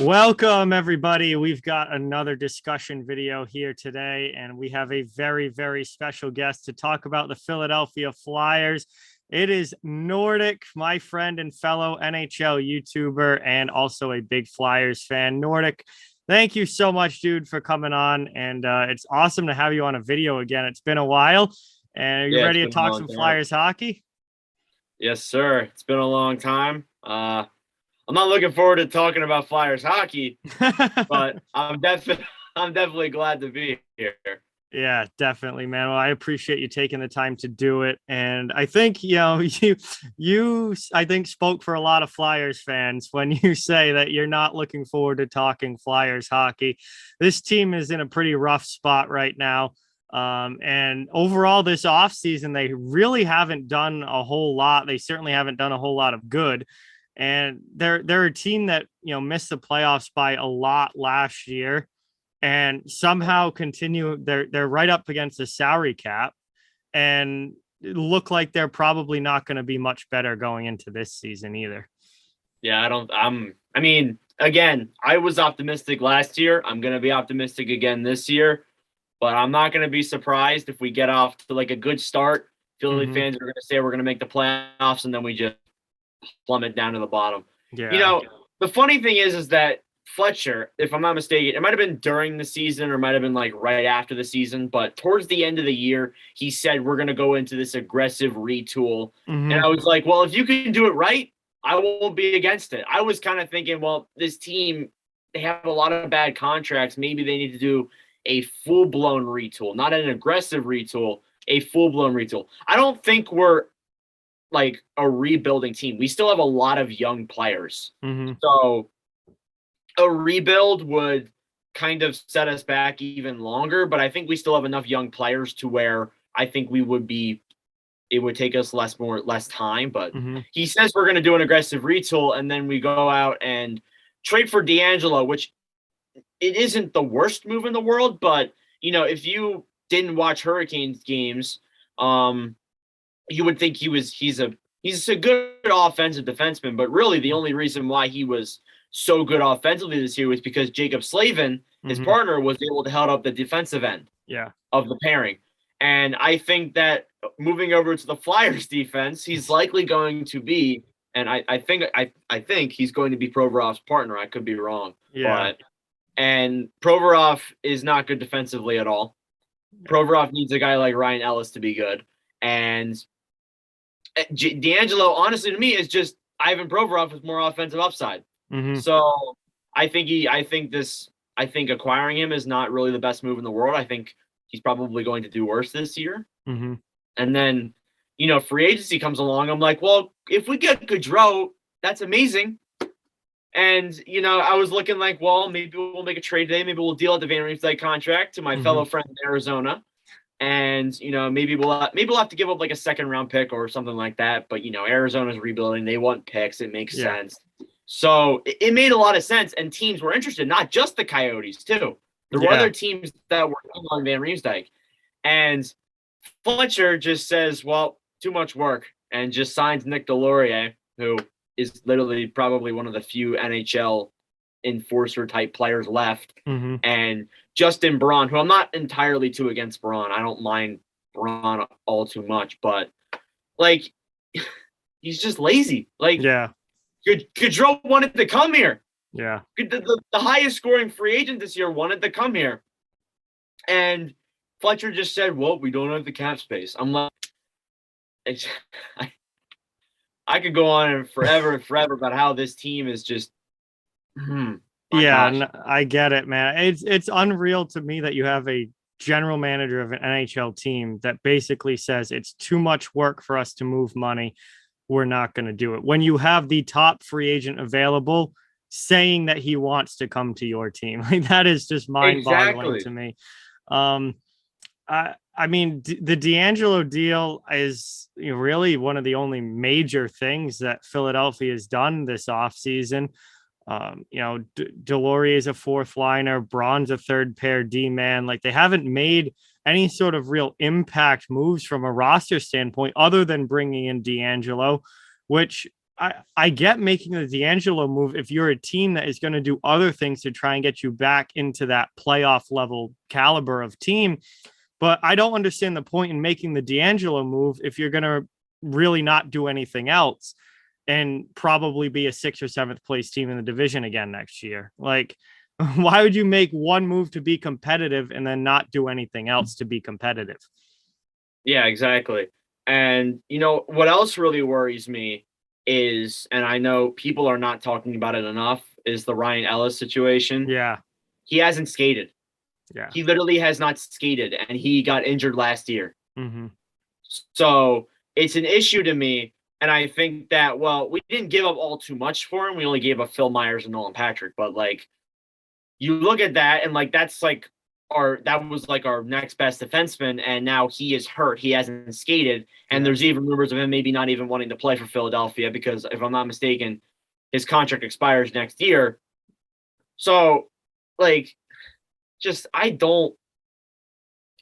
Welcome, everybody. We've got another discussion video here today, and we have a very, very special guest to talk about the Philadelphia Flyers. It is Nordic, my friend and fellow NHL YouTuber, and also a big Flyers fan. Nordic, thank you so much, dude, for coming on, and it's awesome to have you on a video again. It's been a while, and are you ready to talk some Flyers hockey? Yes, sir. It's been a long time. I'm not looking forward to talking about Flyers hockey, but I'm definitely glad to be here. Yeah, definitely, man. Well, I appreciate you taking the time to do it. And I think, you I think spoke for a lot of Flyers fans when you say that you're not looking forward to talking Flyers hockey. This team is in a pretty rough spot right now. And overall this offseason, they really haven't done a whole lot. They certainly haven't done a whole lot of good. And they're a team that, missed the playoffs by a lot last year and somehow continue. They're right up against the salary cap and look like they're probably not going to be much better going into this season either. Yeah, again, I was optimistic last year. I'm going to be optimistic again this year, but I'm not going to be surprised if we get off to like a good start. Philly fans are going to say we're going to make the playoffs, and then we just plummet down to the bottom. Yeah. The funny thing is that Fletcher, if I'm not mistaken, it might have been during the season or might have been like right after the season, but towards the end of the year, he said, we're going to go into this aggressive retool. And I was like, well, if you can do it right, I won't be against it. I was kind of thinking, well, this team, they have a lot of bad contracts. Maybe they need to do a full-blown retool, not an aggressive retool, a full-blown retool. I don't think we're like a rebuilding team. We still have a lot of young players. So a rebuild would kind of set us back even longer, but I think we still have enough young players to where I think it would take us less time. But he says we're going to do an aggressive retool, and then we go out and trade for D'Angelo, which it isn't the worst move in the world, but if you didn't watch Hurricanes games, you would think he's a good offensive defenseman, but really the only reason why he was so good offensively this year was because Jacob Slavin, his partner, was able to hold up the defensive end of the pairing. And I think that moving over to the Flyers defense, he's likely going to be, and I think he's going to be Provorov's partner. I could be wrong. Yeah. And Provorov is not good defensively at all. Provorov needs a guy like Ryan Ellis to be good. And D'Angelo, honestly, to me, is just Ivan Provorov with more offensive upside. So I think acquiring him is not really the best move in the world. I think he's probably going to do worse this year. And then, free agency comes along. I'm like, well, if we get Gaudreau, that's amazing. And, I was looking like, well, maybe we'll make a trade today. Maybe we'll deal out the Van Riemsdyk contract to my fellow friend in Arizona. And, maybe we'll have to give up like a second round pick or something like that. But, Arizona's rebuilding. They want picks. It makes sense. So it made a lot of sense. And teams were interested, not just the Coyotes, too. There were other teams that were on Van Riemsdyk. And Fletcher just says, well, too much work, and just signs Nick Delorier, who is literally probably one of the few NHL enforcer-type players left. And Justin Braun, who I'm not entirely too against Braun. I don't mind Braun all too much, but, like, he's just lazy. Like, Gaudreau wanted to come here. Yeah. The highest scoring free agent this year wanted to come here. And Fletcher just said, well, we don't have the cap space. I'm like, I could go on forever and forever about how this team is just, I get it, man. It's unreal to me that you have a general manager of an NHL team that basically says it's too much work for us to move money. We're not going to do it. When you have the top free agent available saying that he wants to come to your team, like, that is just mind-boggling to me. I mean, the D'Angelo deal is really one of the only major things that Philadelphia has done this offseason. Delorier is a fourth liner, Braun's a third pair D-man. Like, they haven't made any sort of real impact moves from a roster standpoint other than bringing in D'Angelo, which I get making the D'Angelo move if you're a team that is going to do other things to try and get you back into that playoff level caliber of team. But I don't understand the point in making the D'Angelo move if you're going to really not do anything else and probably be a 6th or 7th place team in the division again next year. Like, why would you make one move to be competitive and then not do anything else to be competitive? Yeah, exactly. And what else really worries me is, and I know people are not talking about it enough, is the Ryan Ellis situation. Yeah. He hasn't skated. Yeah. He literally has not skated, and he got injured last year. Mm-hmm. So it's an issue to me. And I think that, well, we didn't give up all too much for him. We only gave up Phil Myers and Nolan Patrick. But, like, you look at that, and, like, that's, like, that was, like, our next best defenseman, and now he is hurt. He hasn't skated. And there's even rumors of him maybe not even wanting to play for Philadelphia because, if I'm not mistaken, his contract expires next year. So, like, just I don't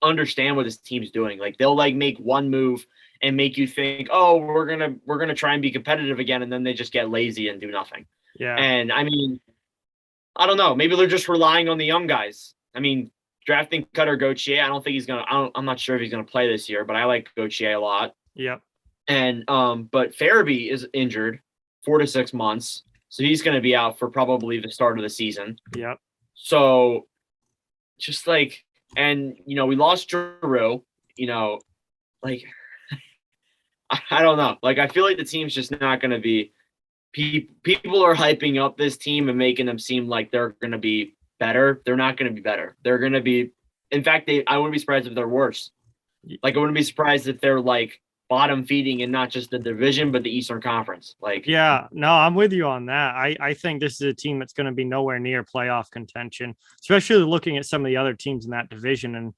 understand what this team's doing. Like, they'll, like, make one move and make you think, oh, we're gonna try and be competitive again, and then they just get lazy and do nothing. Yeah. And I mean, I don't know. Maybe they're just relying on the young guys. I mean, drafting Cutter Gauthier, I don't think he's gonna. I'm not sure if he's gonna play this year, but I like Gauthier a lot. Yep. And but Farabee is injured 4 to 6 months, so he's gonna be out for probably the start of the season. Yep. So, just like, and we lost Giroux. Like. I don't know. Like, I feel like the team's just not going to be people are hyping up this team and making them seem like they're going to be better. They're not going to be better. They're going to be, in fact, I wouldn't be surprised if they're worse. Like, I wouldn't be surprised if they're like bottom feeding in not just the division, but the Eastern Conference. Like, yeah, no, I'm with you on that. I think this is a team that's going to be nowhere near playoff contention, especially looking at some of the other teams in that division and,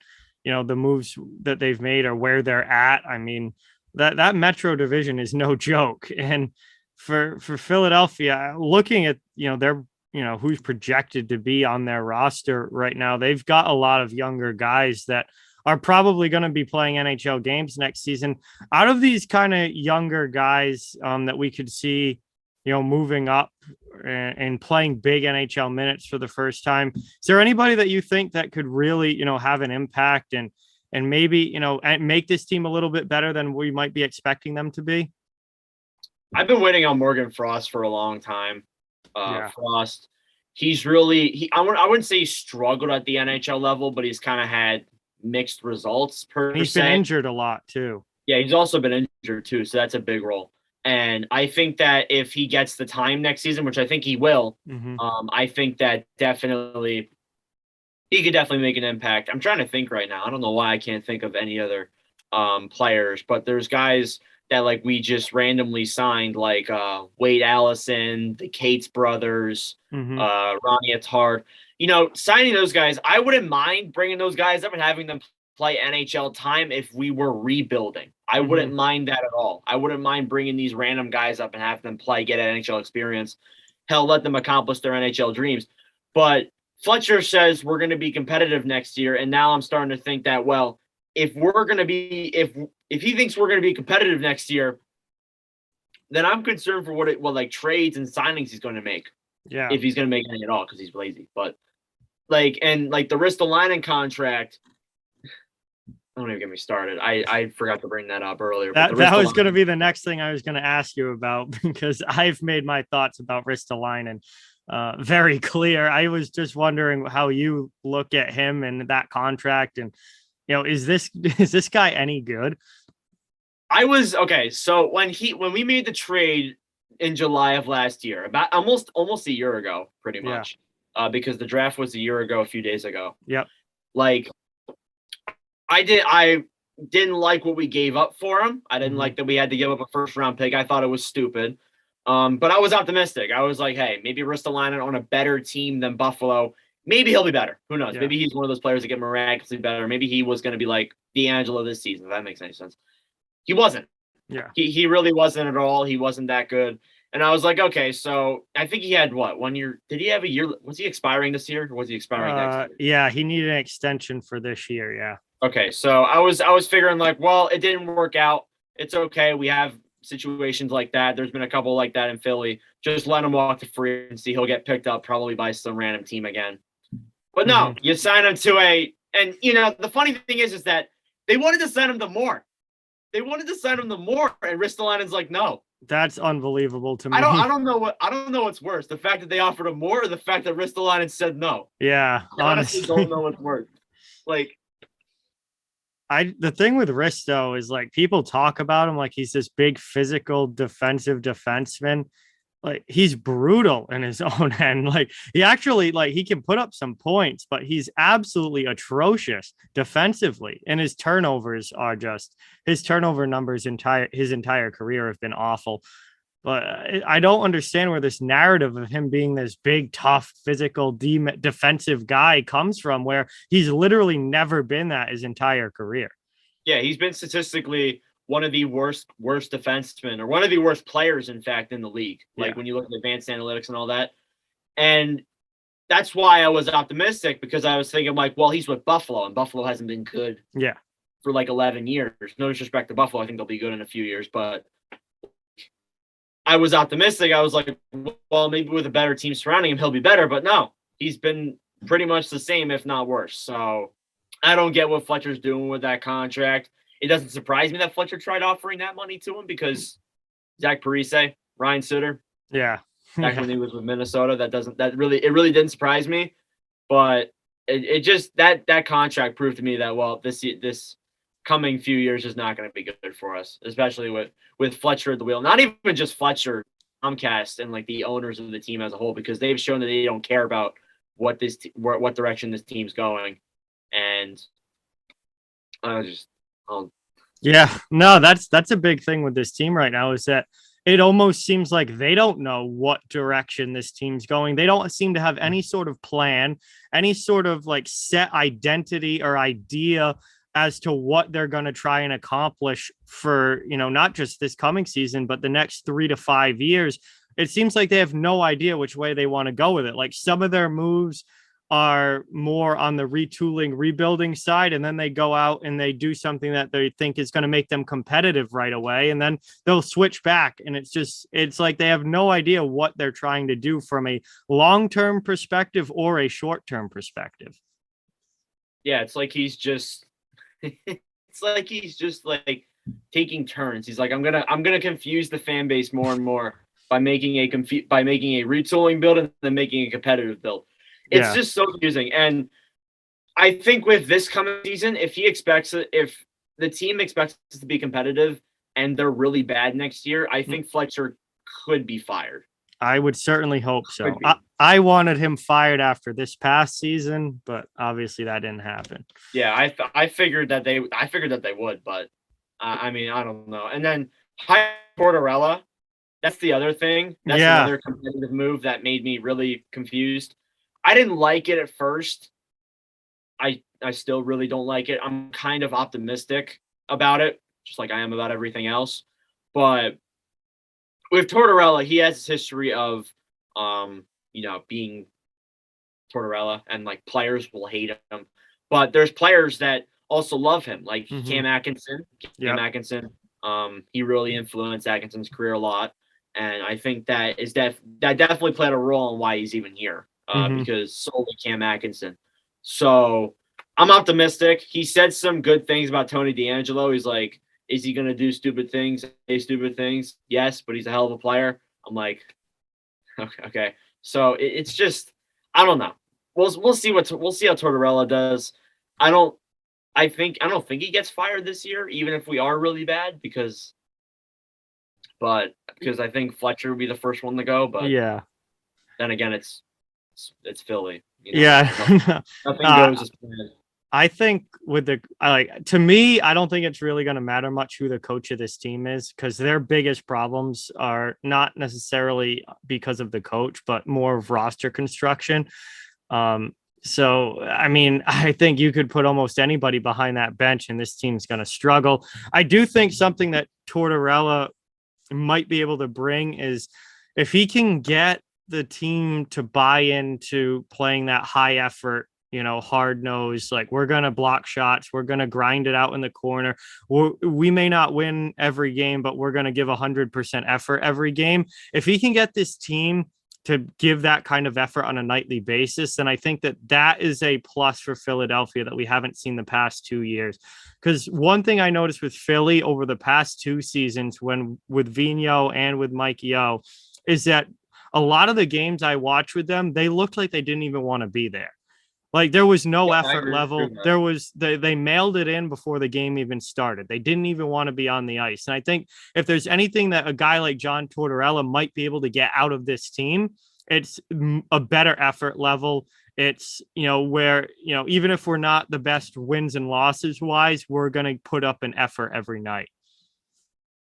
the moves that they've made or where they're at. I mean, that Metro division is no joke. And for Philadelphia, looking at, their, who's projected to be on their roster right now, they've got a lot of younger guys that are probably going to be playing NHL games next season. Out of these kind of younger guys that we could see, moving up and playing big NHL minutes for the first time, is there anybody that you think that could really, have an impact and maybe, and make this team a little bit better than we might be expecting them to be? I've been waiting on Morgan Frost for a long time. Frost, he's really, I wouldn't say he struggled at the NHL level, but he's kind of had mixed results He's been injured a lot too. Yeah, he's also been injured too, so that's a big role. And I think that if he gets the time next season, which I think he will, I think that he could definitely make an impact. I'm trying to think right now. I don't know why I can't think of any other players, but there's guys that like we just randomly signed, like Wade Allison, the Cates brothers, Ronnie Attard. Signing those guys, I wouldn't mind bringing those guys up and having them play NHL time if we were rebuilding. I wouldn't mind that at all. I wouldn't mind bringing these random guys up and have them play, get NHL experience. Hell, let them accomplish their NHL dreams. But Fletcher says we're going to be competitive next year, and now I'm starting to think that, well, if we're going to be, if he thinks we're going to be competitive next year, then I'm concerned for what like trades and signings he's going to make. Yeah, if he's going to make any at all, because he's lazy. But like the Ristolainen contract. Don't even get me started. I forgot to bring that up earlier. That was going to be the next thing I was going to ask you about, because I've made my thoughts about Ristolainen very clear. I was just wondering how you look at him and that contract, and is this guy any good? Okay. So when we made the trade in July of last year, about almost a year ago, pretty much, because the draft was a year ago, a few days ago. Yep. Like, I didn't like what we gave up for him. I didn't like that we had to give up a first round pick. I thought it was stupid. But I was optimistic. I was like, hey, maybe Ristolainen on a better team than Buffalo. Maybe he'll be better. Who knows? Yeah. Maybe he's one of those players that get miraculously better. Maybe he was going to be like D'Angelo this season, if that makes any sense. He wasn't. Yeah. He really wasn't at all. He wasn't that good. And I was like, okay, so I think he had 1 year. Did he have a year? Was he expiring this year, or was he expiring next year? Yeah, he needed an extension for this year. Yeah. Okay, so I was figuring like, well, it didn't work out. It's okay. We have situations like that. There's been a couple like that in Philly. Just let him walk to free agency. He'll get picked up probably by some random team again. But no, you sign him to and the funny thing is that they wanted to sign him to more. They wanted to sign him to more, and Ristolainen's like, no. That's unbelievable to me. I don't know what's worse, the fact that they offered him more, or the fact that Ristolainen said no. Yeah, I honestly don't know what's worse. Like, the thing with Risto is like people talk about him like he's this big physical defensive defenseman. Like he's brutal in his own end. Like he actually he can put up some points, but he's absolutely atrocious defensively. And his turnovers are his turnover numbers his entire career have been awful. But I don't understand where this narrative of him being this big, tough, physical, defensive guy comes from, where he's literally never been that his entire career. Yeah, he's been statistically one of the worst defensemen, or one of the worst players, in fact, in the league. Like when you look at advanced analytics and all that. And that's why I was optimistic, because I was thinking well, he's with Buffalo, and Buffalo hasn't been good for 11 years. No disrespect to Buffalo. I think they'll be good in a few years, but I was optimistic. I was like, well, maybe with a better team surrounding him, he'll be better. But no, he's been pretty much the same, if not worse. So I don't get what Fletcher's doing with that contract. It doesn't surprise me that Fletcher tried offering that money to him, because Zach Parise, Ryan Suter, back when he was with Minnesota, it really didn't surprise me. But it just that contract proved to me that this coming few years is not going to be good for us, especially with Fletcher at the wheel. Not even just Fletcher, Comcast, and the owners of the team as a whole, because they've shown that they don't care about what direction this team's going. And that's a big thing with this team right now, is that it almost seems like they don't know what direction this team's going. They don't seem to have any sort of plan, any sort of set identity or idea as to what they're going to try and accomplish for, not just this coming season, but the next 3 to 5 years. It seems like they have no idea which way they want to go with it. Like some of their moves are more on the retooling, rebuilding side, and then they go out and they do something that they think is going to make them competitive right away, and then they'll switch back. And it's like they have no idea what they're trying to do from a long-term perspective or a short-term perspective. Yeah, it's like he's just taking turns. He's like, I'm gonna confuse the fan base more and more by making a retooling build and then making a competitive build. It's just so confusing. And I think with this coming season, if the team expects us to be competitive and they're really bad next year, I think Fletcher could be fired. I would certainly hope so. I wanted him fired after this past season, but obviously that didn't happen. Yeah, I figured that they would, but I don't know. And then hire Tortorella, that's the other thing. That's another competitive move that made me really confused. I didn't like it at first. I still really don't like it. I'm kind of optimistic about it, just like I am about everything else. But with Tortorella, he has this history of, being Tortorella, and players will hate him. But there's players that also love him, like Cam Atkinson. He really influenced Atkinson's career a lot, and I think that definitely played a role in why he's even here. Because solely Cam Atkinson. So I'm optimistic. He said some good things about Tony DeAngelo. He's like, is he going to do stupid things, say stupid things? Yes, but he's a hell of a player. I'm like, okay. So it's just, I don't know. We'll see how Tortorella does. I don't think he gets fired this year, even if we are really bad, because I think Fletcher would be the first one to go. But then again, it's Philly. Nothing goes as planned. I think to me, I don't think it's really going to matter much who the coach of this team is, because their biggest problems are not necessarily because of the coach, but more of roster construction. So, I think you could put almost anybody behind that bench and this team's going to struggle. I do think something that Tortorella might be able to bring is if he can get the team to buy into playing that high effort hard nosed, like we're going to block shots. We're going to grind it out in the corner. We may not win every game, but we're going to give 100% effort every game. If he can get this team to give that kind of effort on a nightly basis, then I think that is a plus for Philadelphia that we haven't seen the past 2 years. Because one thing I noticed with Philly over the past 2 seasons, when with Vino and with Mike Yeo, is that a lot of the games I watched with them, they looked like they didn't even want to be there. Like there was no effort level. They mailed it in before the game even started. They didn't even want to be on the ice. And I think if there's anything that a guy like John Tortorella might be able to get out of this team, it's a better effort level. It's, where, even if we're not the best wins and losses wise, we're going to put up an effort every night.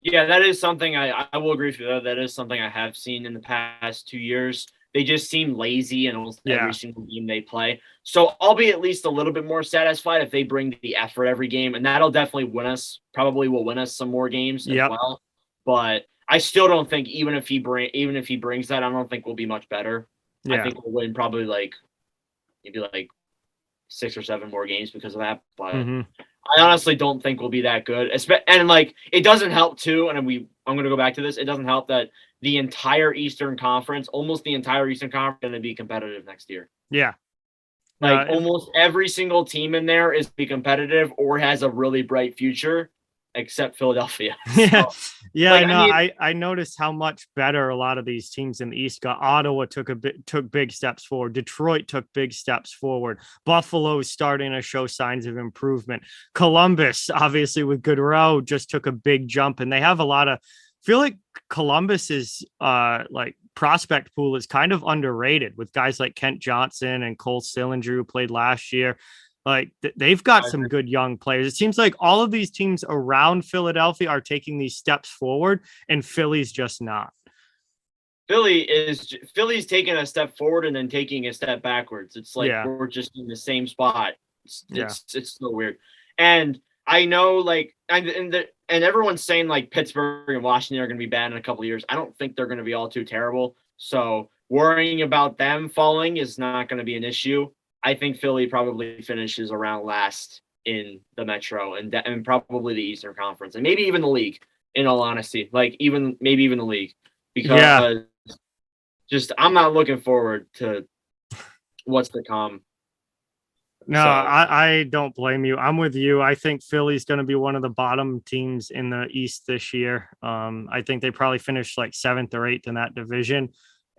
Yeah, that is something I will agree with you. That is something I have seen in the past 2 years. They just seem lazy in almost every single game they play. So I'll be at least a little bit more satisfied if they bring the effort every game, and that'll definitely win us. Probably will win us some more games as well. But I still don't think even if he brings that, I don't think we'll be much better. Yeah. I think we'll win probably maybe 6 or 7 more games because of that. But I honestly don't think we'll be that good. And it doesn't help too. And I'm going to go back to this. It doesn't help that the entire Eastern Conference, almost the entire Eastern Conference, is going to be competitive next year. Yeah. Almost every single team in there is be competitive or has a really bright future, except Philadelphia. Yeah. Yeah, I know. I noticed how much better a lot of these teams in the East got. Ottawa took big steps forward. Detroit took big steps forward. Buffalo's starting to show signs of improvement. Columbus, obviously with Goodrow, just took a big jump, and they have a lot of. I feel like Columbus's prospect pool is kind of underrated with guys like Kent Johnson and Cole Sillinger who played last year. They've got some good young players. It seems like all of these teams around Philadelphia are taking these steps forward, and Philly's just not. Philly's taking a step forward and then taking a step backwards. It's we're just in the same spot. It's so weird. And I know and everyone's saying Pittsburgh and Washington are going to be bad in a couple of years. I don't think they're going to be all too terrible. So worrying about them falling is not going to be an issue. I think Philly probably finishes around last in the Metro and probably the Eastern Conference and maybe even the league, in all honesty, maybe even the league, because I'm not looking forward to what's to come. No, I don't blame you. I'm with you. I think Philly's going to be one of the bottom teams in the East this year. I think they probably finished 7th or 8th in that division.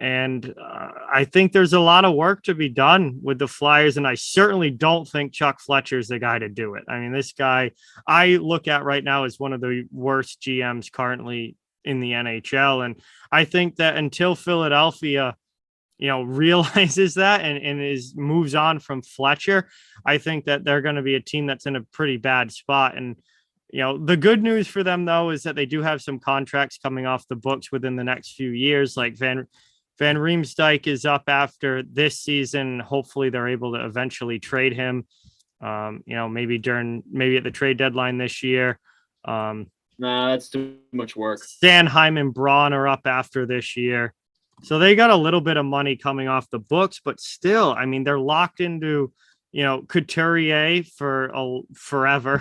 And I think there's a lot of work to be done with the Flyers. And I certainly don't think Chuck Fletcher is the guy to do it. I mean, this guy I look at right now as one of the worst GMs currently in the NHL. And I think that until Philadelphia realizes that and moves on from Fletcher, I think that they're going to be a team that's in a pretty bad spot. And, the good news for them, though, is that they do have some contracts coming off the books within the next few years. Like Van Riemsdyk is up after this season. Hopefully they're able to eventually trade him, maybe at the trade deadline this year. Nah, that's too much work. Sanheim and Braun are up after this year. So they got a little bit of money coming off the books, but still, I mean, they're locked into, Couturier for forever,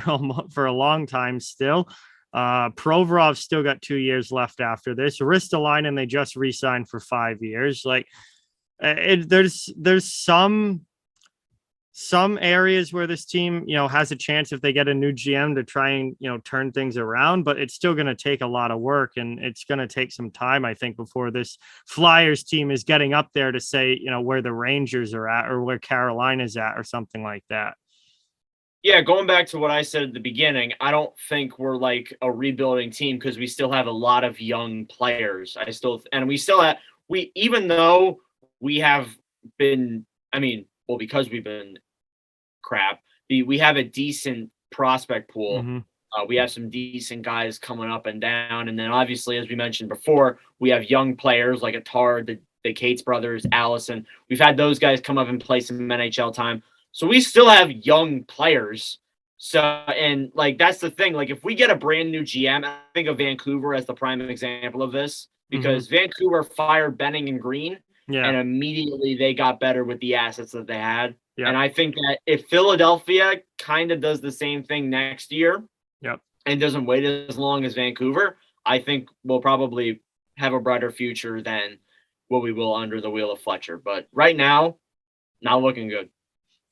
for a long time still. Provorov's still got 2 years left after this. Ristolainen, they just re-signed for 5 years. There's some areas where this team, has a chance if they get a new GM to try and, turn things around, but it's still going to take a lot of work, and it's going to take some time, I think, before this Flyers team is getting up there to say, where the Rangers are at or where Carolina's at or something like that. Yeah, going back to what I said at the beginning, I don't think we're a rebuilding team because we still have a lot of young players. Even though we have been, because we've been crap, we have a decent prospect pool. Mm-hmm. We have some decent guys coming up and down. And then obviously, as we mentioned before, we have young players like Atard, the Cates brothers, Allison. We've had those guys come up and play some NHL time. So we still have young players. So, and that's the thing. If we get a brand new GM, I think of Vancouver as the prime example of this, because Vancouver fired Benning and Green. Yeah. And immediately they got better with the assets that they had. Yeah. And I think that if Philadelphia kind of does the same thing next year, Yep. and doesn't wait as long as Vancouver, I think we'll probably have a brighter future than what we will under the wheel of Fletcher. But right now, not looking good.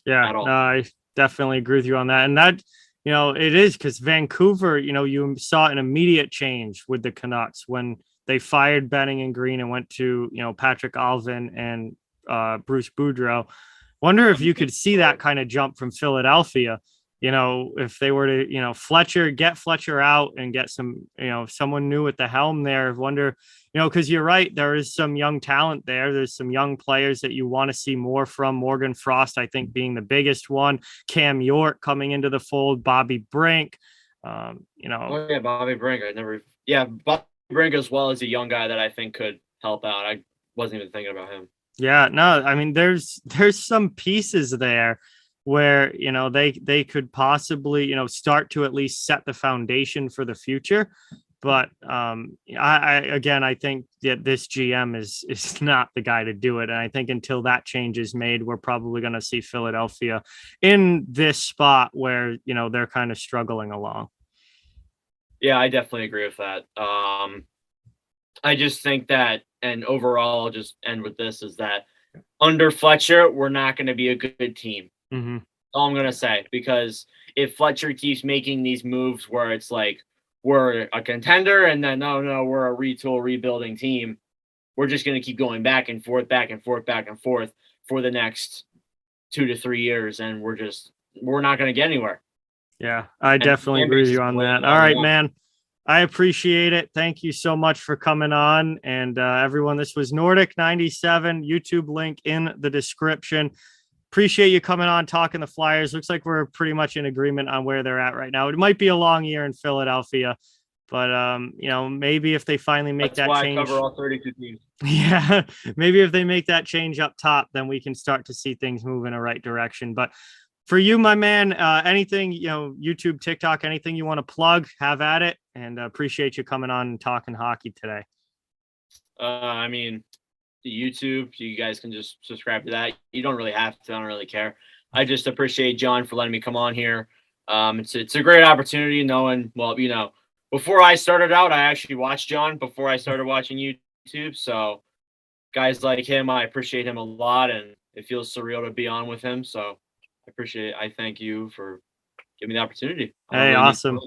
Yeah, At all. no, I definitely agree with you on that. And that, it is because Vancouver, you saw an immediate change with the Canucks when they fired Benning and Green and went to, Patrick Alvin and Bruce Boudreau. Wonder if you could see that kind of jump from Philadelphia, if they were to, get Fletcher out and get some, someone new at the helm there. Wonder, because you're right, there is some young talent there. There's some young players that you want to see more from. Morgan Frost, I think, being the biggest one. Cam York coming into the fold. Bobby Brink. Oh yeah, Bobby Brink. Bobby Brink as well as a young guy that I think could help out. I wasn't even thinking about him. Yeah, no, I mean, there's some pieces there where they could possibly start to at least set the foundation for the future. But I think that this GM is not the guy to do it. And I think until that change is made, we're probably going to see Philadelphia in this spot where, they're kind of struggling along. Yeah, I definitely agree with that. I just think that, and overall, I'll just end with this, is that under Fletcher, we're not going to be a good team. Mm-hmm. That's all I'm going to say, because if Fletcher keeps making these moves where it's like, we're a contender, and then no, we're a retool rebuilding team, we're just going to keep going back and forth for the next 2 to 3 years, and we're not going to get anywhere. Yeah, I definitely agree with you on that. All right, man. I appreciate it. Thank you so much for coming on. And everyone, this was Nordic 97, YouTube link in the description. Appreciate you coming on, talking the Flyers. Looks like we're pretty much in agreement on where they're at right now. It might be a long year in Philadelphia, but maybe if they finally make That's that why change. I cover all 32 teams. Yeah, maybe if they make that change up top, then we can start to see things move in the right direction. But for you, my man, anything, YouTube, TikTok, anything you want to plug, have at it. And appreciate you coming on and talking hockey today. I mean, the YouTube, you guys can just subscribe to that. You don't really have to. I don't really care. I just appreciate John for letting me come on here. It's a great opportunity knowing, before I started out, I actually watched John before I started watching YouTube. So guys like him, I appreciate him a lot, and it feels surreal to be on with him. So I thank you for giving me the opportunity. Hey, awesome.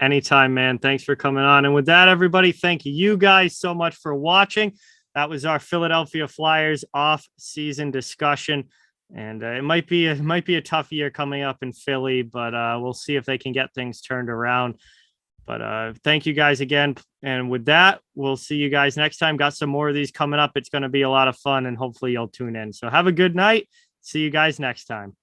Anytime, man. Thanks for coming on. And with that, everybody, thank you guys so much for watching. That was our Philadelphia Flyers off-season discussion. And it might be a tough year coming up in Philly, but we'll see if they can get things turned around. But thank you guys again. And with that, we'll see you guys next time. Got some more of these coming up. It's going to be a lot of fun, and hopefully you'll tune in. So have a good night. See you guys next time.